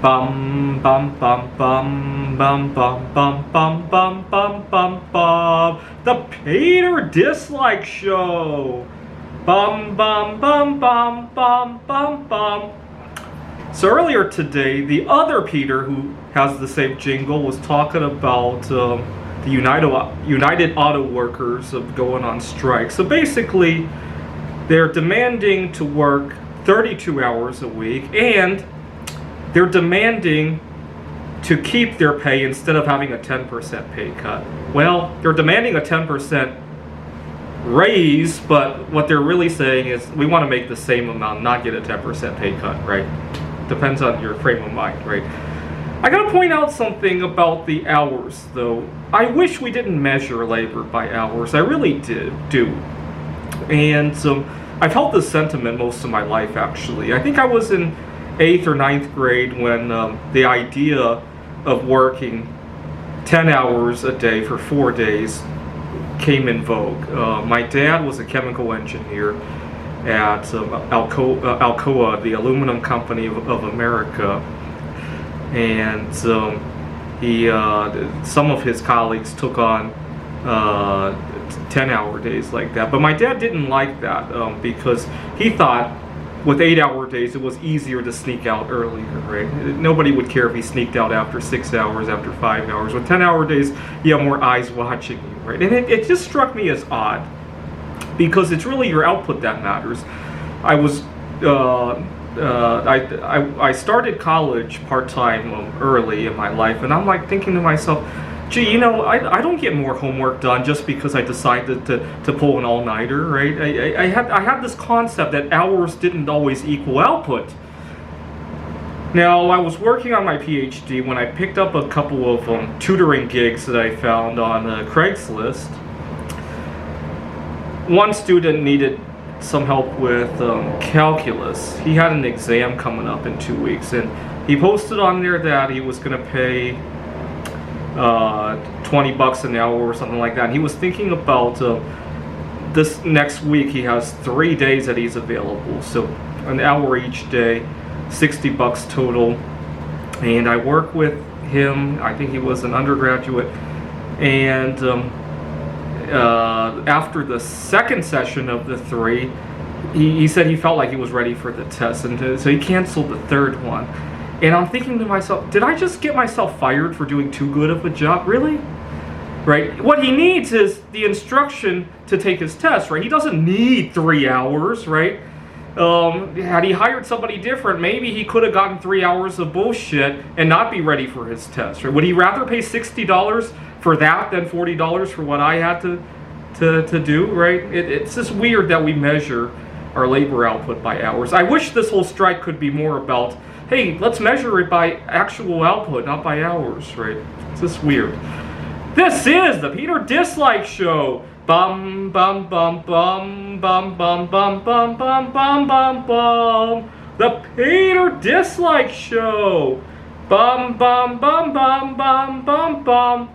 Bum bum bum bum bum bum bum bum bum bum bum bum. The Peter Dislike Show. Bum bum bum bum bum bum bum. So earlier today, the other Peter, who has the same jingle, was talking about the United Auto Workers of going on strike. So basically, they're demanding to work 32 hours a week, and they're demanding to keep their pay instead of having a 10% pay cut. Well, they're demanding a 10% raise, but what they're really saying is we want to make the same amount, not get a 10% pay cut, right? Depends on your frame of mind, right? I gotta point out something about the hours, though. I wish we didn't measure labor by hours. I really do. And I've held this sentiment most of my life, actually. I think I was in 8th or 9th grade when the idea of working 10 hours a day for 4 days came in vogue. My dad was a chemical engineer at Alcoa, the aluminum company of America, and some of his colleagues took on 10-hour days like that. But my dad didn't like that because he thought with 8-hour days it was easier to sneak out earlier, right? Nobody would care if he sneaked out after 6 hours, after 5 hours. With 10-hour days, you have more eyes watching you, right? And it just struck me as odd because it's really your output that matters. I started college part-time early in my life, and I'm like thinking to myself, gee, you know, I don't get more homework done just because I decided to pull an all-nighter, right? I had this concept that hours didn't always equal output. Now, I was working on my PhD when I picked up a couple of tutoring gigs that I found on Craigslist. One student needed some help with calculus. He had an exam coming up in 2 weeks, and he posted on there that he was going to pay $20 an hour or something like that. And he was thinking about this next week. He has 3 days that he's available, so an hour each day, $60 total. And I work with him. I think he was an undergraduate, and after the second session of the 3, he said he felt like he was ready for the test, and so he canceled the third one. And I'm thinking to myself, did I just get myself fired for doing too good of a job? Really? Right? What he needs is the instruction to take his test, right? He doesn't need 3 hours, right? Had he hired somebody different, maybe he could have gotten 3 hours of bullshit and not be ready for his test, right? Would he rather pay $60 for that than $40 for what I had to do, right? It's just weird that we measure our labor output by hours. I wish this whole strike could be more about, hey, let's measure it by actual output, not by hours, right? It's just weird. This is the Peter Dislike Show. Bum bum bum bum bum bum bum bum bum bum bum bum. The Peter Dislike Show. Bum bum bum bum bum bum bum.